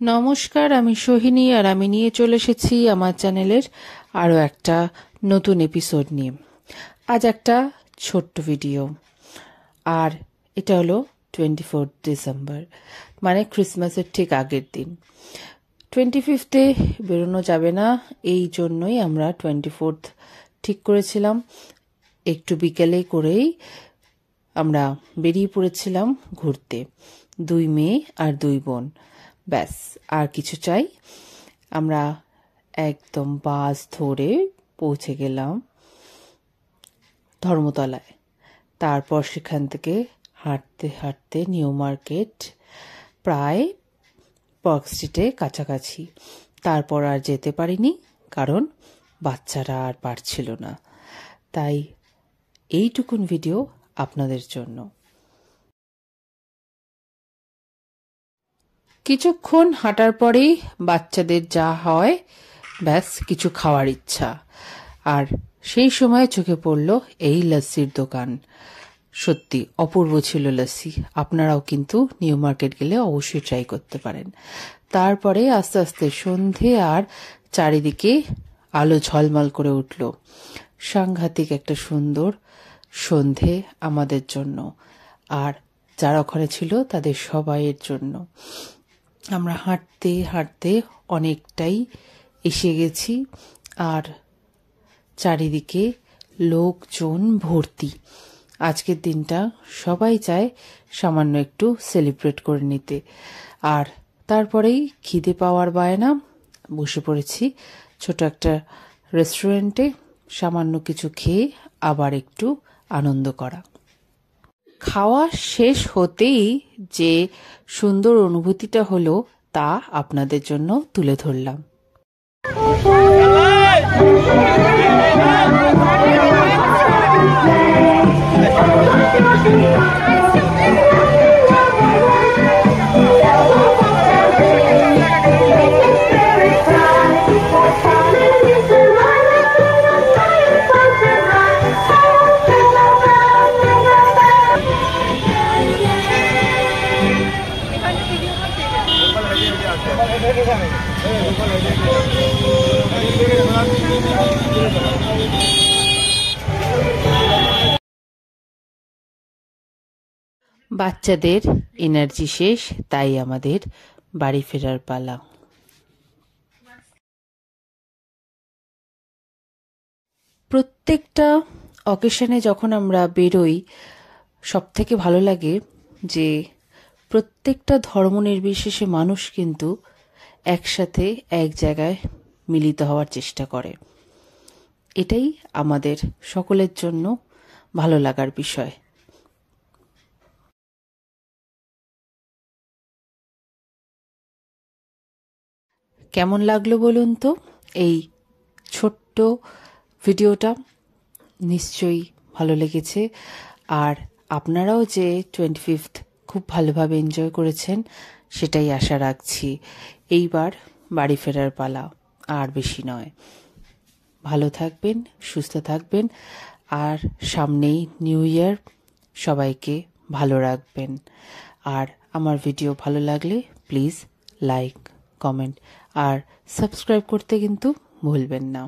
নমস্কার, আমি সোহিনী আর আমি নিয়ে চলে এসেছি আমার চ্যানেলের আরও একটা নতুন এপিসোড নিয়ে। আজ একটা ছোট্ট ভিডিও, আর এটা হলো 24 ডিসেম্বর, মানে ক্রিসমাসের ঠিক আগের দিন। 25-এ বেরোনো যাবে না, এই জন্যই আমরা 24 ঠিক করেছিলাম। একটু বিকেলে করেই আমরা বেরিয়ে পড়েছিলাম ঘুরতে, 2 মেয়ে আর 2 বোন। ব্যাস, আর কিছু চাই? আমরা একদম বাস ধরে পৌঁছে গেলাম ধর্মতলায়। তারপর সেখান থেকে হাঁটতে হাঁটতে নিউ মার্কেট, প্রায় পার্ক স্ট্রিটে কাছাকাছি। তারপর আর যেতে পারিনি, কারণ বাচ্চারা আর পারছিল না। তাই এইটুকুন ভিডিও আপনাদের জন্য। কিছুক্ষণ হাঁটার পরেই বাচ্চাদের যা হয়, ব্যাস কিছু খাওয়ার ইচ্ছা। আর সেই সময় চোখে পড়ল এই লস্যির দোকান। সত্যি অপূর্ব ছিল লস্যি। আপনারাও কিন্তু নিউ মার্কেট গেলে অবশ্যই ট্রাই করতে পারেন। তারপরে আস্তে আস্তে সন্ধে, আর চারিদিকে আলো ঝলমল করে উঠল। সাংঘাতিক একটা সুন্দর সন্ধে আমাদের জন্য, আর যারা ওখানে ছিল তাদের সবাইয়ের জন্য। আমরা হাঁটতে হাঁটতে অনেকটাই এসে গেছি, আর চারিদিকে লোকজন ভর্তি। আজকের দিনটা সবাই চায় সামান্য একটু সেলিব্রেট করে নিতে। আর তারপরেই খিদে পাওয়ার বায়না, বসে পড়েছি ছোট একটা রেস্টুরেন্টে, সামান্য কিছু খেয়ে আবার একটু আনন্দ করা। খাওয়া শেষ হতেই যে সুন্দর অনুভূতিটা হলো, তা আপনাদের জন্য তুলে ধরলাম। বাচ্চাদের এনার্জি শেষ, তাই আমাদের বাড়ি ফেরার পালা। প্রত্যেকটা অকেশনে যখন আমরা বেরোই, সব থেকে ভালো লাগে যে প্রত্যেকটা ধর্ম নির্বিশেষে মানুষ কিন্তু একসাথে এক জায়গায় মিলিত হওয়ার চেষ্টা করে। এটাই আমাদের সকলের জন্য ভালো লাগার বিষয়। কেমন লাগলো বলুন তো এই ছোট্ট ভিডিওটা? নিশ্চয়ই ভালো লেগেছে। আর আপনারাও যে 25 খুব ভালোভাবে এনজয় করেছেন, সেটাই আশা রাখছি। এইবার বাড়ি ফেরার পালা, আর বেশি নয়। ভালো থাকবেন, সুস্থ থাকবেন, আর সামনেই নিউ ইয়ার। সবাইকে ভালো রাখবেন। আর আমার ভিডিও ভালো লাগলে প্লিজ লাইক, কমেন্ট আর সাবস্ক্রাইব করতে কিন্তু ভুলবেন না।